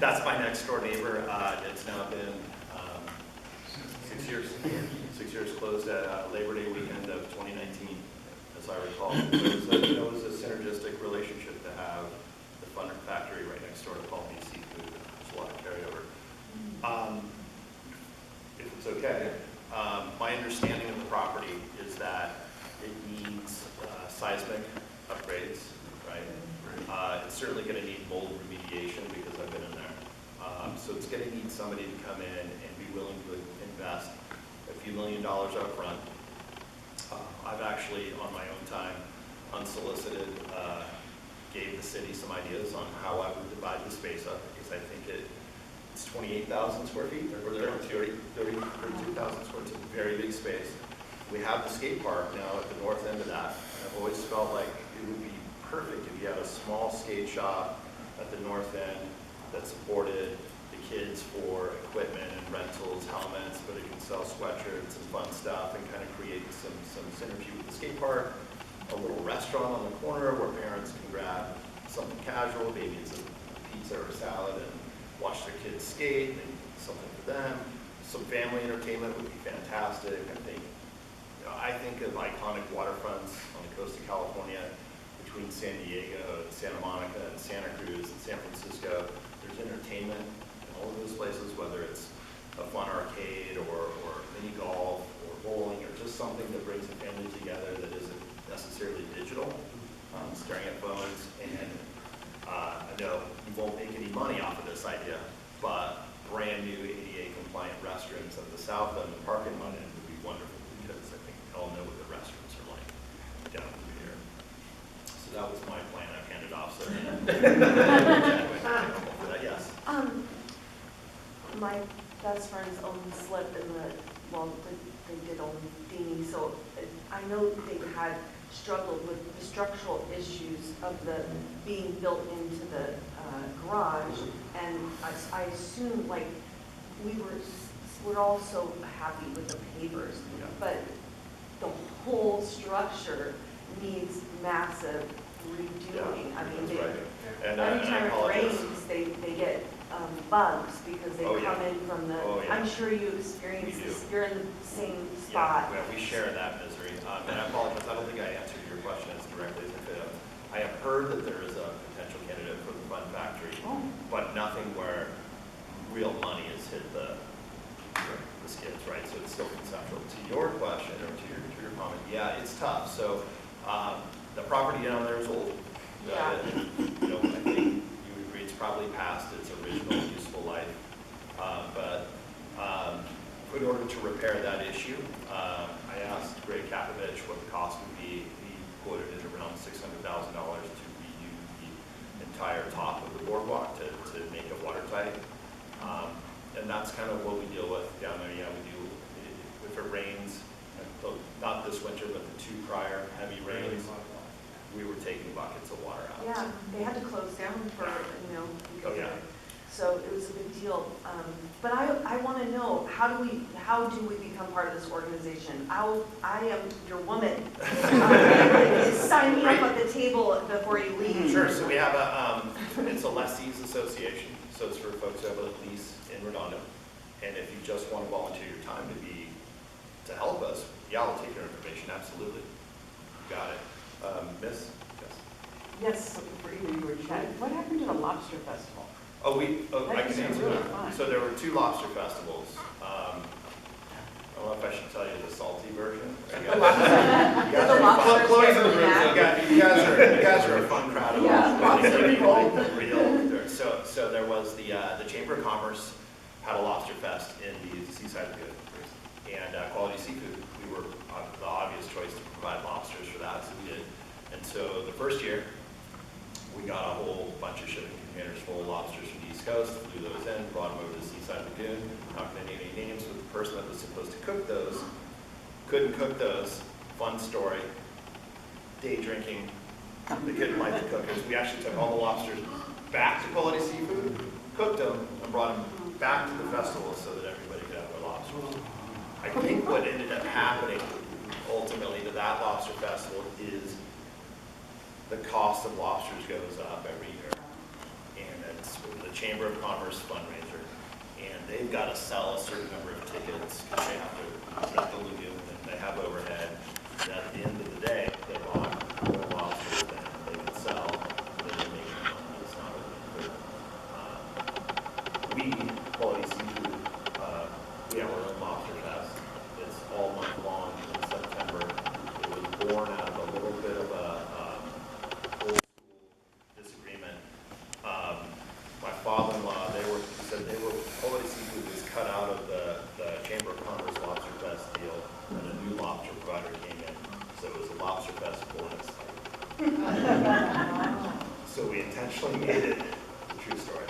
That's my next door neighbor. It's now been 6 years. 6 years closed at Labor Day weekend of 2019, as I recall. It was a synergistic relationship to have the Fun Factory right next door to Quality Seafood. There's a lot of carryover. If it's okay, my understanding of the property is that it needs seismic upgrades, right? It's certainly going to need mold remediation because I've been in there. So it's going to need somebody to come in and be willing to invest a few $1 million up front. I've actually, on my own time, unsolicited, gave the city some ideas on how I would divide the space up, because I think it's 28,000 square feet, or 32,000 square feet. It's a very big space. We have the skate park now at the north end of that. And I've always felt like it would be perfect if you had a small skate shop at the north end that supported the kids for equipment and rentals, helmets, but it can sell sweatshirts and fun stuff and kind of create some synergy with the skate park. A little restaurant on the corner where parents can grab something casual, maybe it's a pizza or a salad, and watch their kids skate and something for them. Some family entertainment would be fantastic. I think of iconic waterfronts on the coast of California between San Diego and Santa Monica and Santa Cruz and San Francisco. There's entertainment in all of those places, whether it's a fun arcade or mini golf or bowling or just something that brings the family together that isn't necessarily digital, staring at phones. And I know you won't make any money off of this idea, but brand new ADA compliant restrooms at the south end, the parking lot end would be wonderful, because I think we all know what the restrooms are like down through here. So that was my plan. I've handed off. So yes. My best friends own Slip in they did own Dini, so I know they had struggled with the structural issues of the being built into the garage, and I assume we're all so happy with the pavers, Yeah. but the whole structure needs massive redoing. Yeah, I mean, that's right. And every time I it apologize. rains, they get bugs because they Oh, come yeah. in from the, Oh, yeah. I'm sure you experience We this, do. you're in the same spot. Yeah, we share that misery. And I apologize, I don't think I answered your question as directly as I could have. I have heard that there is a potential candidate for the Fun Factory, but nothing where real money has hit the skids, right? So it's still conceptual. To your question, or to your comment, yeah, it's tough. So the property down there is old. Yeah. I think you would agree it's probably past its original useful life. But in order to repair that issue, I asked Greg Kapovich what the cost would be. He quoted it around $600,000 to redo the entire top of the boardwalk to make it watertight. And that's kind of what we deal with down there. Yeah, we do. If it rains, not this winter, but the two prior heavy rains, we were taking buckets of water out. Yeah, they had to close down for, Oh, because yeah. so it was a big deal. But I want to know, how do we become part of this organization? I am your woman. Sign me up at the table before you leave. Sure. So we have it's a lessees association. So it's for folks who have a lease in Redondo. And if you just want to volunteer your time to help us, yeah, I'll take your information. Absolutely. You got it. Miss? Yes. Yes, for either you or Chad, what happened to the Lobster Festival? I can answer really that. fun. So there were two lobster festivals. I don't know if I should tell you the salty version. The lobsters Chloe's get in the room. mad. You guys are a fun crowd. Yeah, lobster people. Real. So there was the Chamber of Commerce had a lobster fest in the Seaside Lagoon, and Quality Seafood. We were the obvious choice to provide lobsters for that, so we did. And so the first year, we got a whole bunch of shipping containers full of lobsters from the East Coast, flew those in, brought them over to the Seaside Lagoon. Not going to name any names, but the person that was supposed to cook those couldn't cook those. Fun story. Day drinking. They couldn't like the cookers. We actually took all the lobsters back to Quality Seafood, cooked them, and brought them back to the festival so that everybody could have their lobsters. I think what ended up happening ultimately to that lobster festival is the cost of lobsters goes up every year. And it's the Chamber of Commerce fundraiser, and they've got to sell a certain number of tickets because they have to rent the lagoon and they have overhead. And at the end of the day, they bought more lobsters than they could sell. They're making money. It's not really good. We, Quality Seafood, we have our own lobster fest. It's all month long in September. It was born out of a little bit of a old school disagreement. My father-in-law, Quality Seafood was cut out of the Chamber of Commerce Lobster Fest deal, and a new lobster provider came in. So it was a Lobster Festival in its life. So we intentionally made it, true story.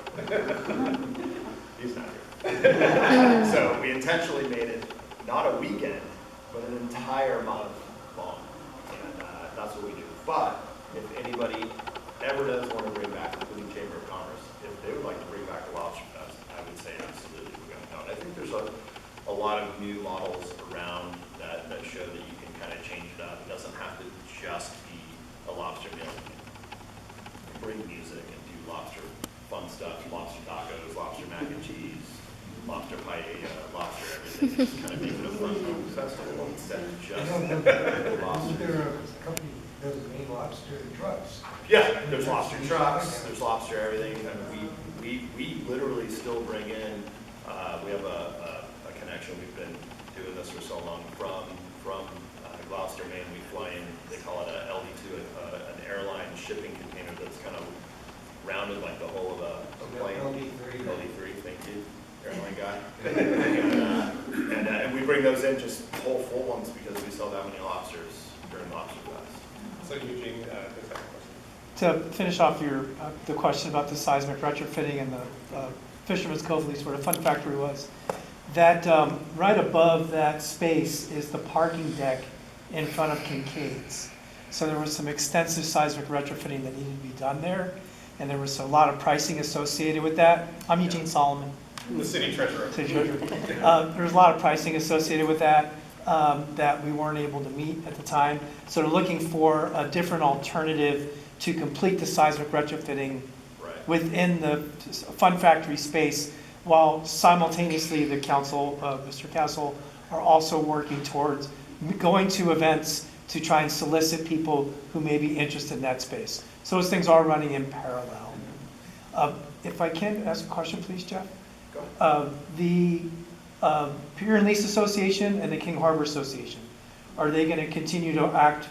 He's not here. So we intentionally made it not a weekend, but an entire month long. And that's what we do. But if anybody ever does want to bring back, including Chamber of Commerce, if they would like to bring back the Lobster Fest, I would say absolutely we're going to go. And I think there's a lot of new models around that show that you can kind of change it up. It doesn't have to just be a lobster meal. You can bring music and do lobster fun stuff, lobster tacos, lobster mac and cheese, lobster paella, lobster everything. Just kind of make it a fun festival instead of just lobster. There are a company that does main lobster trucks. Yeah, there's lobster trucks, there's lobster everything, and we literally still bring in, we have a connection, we've been doing this for so long, from Gloucester, Maine, we fly in, they call it a LD2, an airline shipping container that's kind of rounded like the whole of a plane. LD3, thank you, airline guy. And we bring those in, just whole full ones, because we sell that many lobsters during Lobster Fest. So Eugene, the second question. To finish off the question about the seismic retrofitting and the Fisherman's Cove lease, where the fun factory was, that right above that space is the parking deck in front of Kincaid's. So there was some extensive seismic retrofitting that needed to be done there, and there was a lot of pricing associated with that. I'm Eugene Solomon. The city treasurer. City treasurer. There was a lot of pricing associated with that that we weren't able to meet at the time. So they're looking for a different alternative to complete the seismic retrofitting within the Fun Factory space, while simultaneously the council, Mr. Castle, are also working towards going to events to try and solicit people who may be interested in that space. So those things are running in parallel. If I can ask a question, please, Jeff? Go ahead. The Pier and Lease Association and the King Harbor Association, are they going to continue to act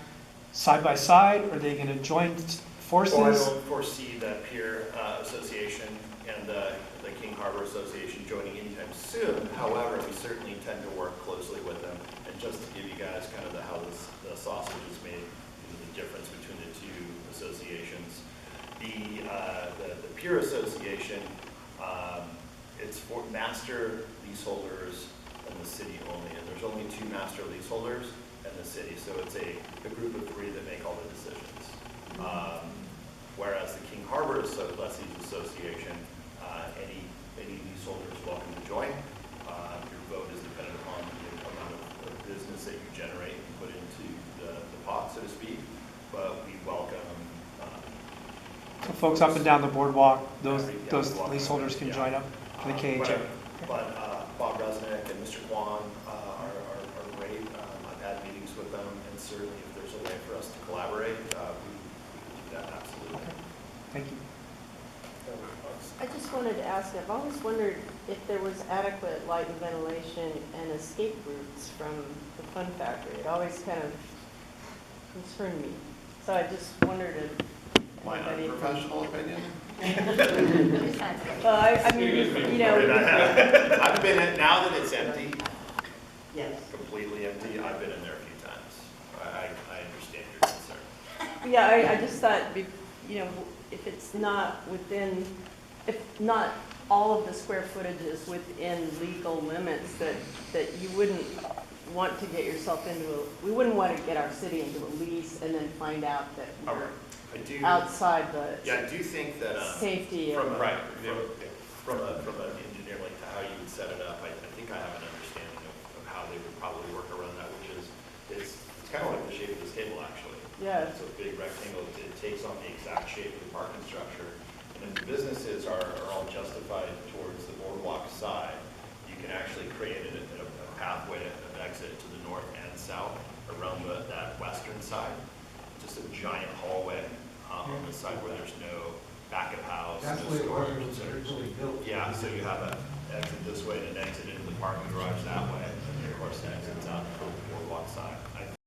side by side? Are they going to join forces? Well, I don't foresee the Pier Association and the King Harbor Association joining anytime soon. However, we certainly intend to work closely with them. And just to give you guys kind of how the sausage is made, the difference between the two associations. The Pier Association, it's for master leaseholders and the city only. And there's only 2 master leaseholders and the city. So it's a group of 3 that make all the decisions. Whereas the King Harbor Lessees Association, any leaseholder is welcome to join. Your vote is dependent upon the amount of business that you generate and put into the pot, so to speak. But we welcome. So folks up and down the boardwalk, those leaseholders can join up for the KHA. But Bob Resnick and Mr. Kwan are great. I've had meetings with them, and certainly if there's a way for us to collaborate, we can do that, absolutely. Okay. Thank you. I just wanted to ask, I've always wondered if there was adequate light and ventilation and escape routes from the Fun Factory. It always kind of concerned me. So I just wondered if My anybody... unprofessional opinion? Well, I mean, you know... I've been in, now that it's empty, Yes. completely empty, I've been in there a few times. I understand your concern. Yeah, I just thought, you know, if it's not within, if not all of the square footage is within legal limits, that you wouldn't want to get yourself into we wouldn't want to get our city into a lease and then find out that we're outside the Yeah, I do think that safety of... from an engineer, like to how you would set it up, I think I have an understanding of how they would probably work around that, which is it's kind of like the shape of this table, actually. Yeah. It's a big rectangle. It takes on the exact shape of the parking structure, And if the businesses are all justified towards the boardwalk side, you can actually create a pathway of exit to the north and south around that western side. Just a giant hallway on the side where there's no backup house, That's no the way it was storage. when it was originally built. Yeah, so you have an exit this way and an exit into the parking garage that way, and then of course the exits out from the boardwalk side. I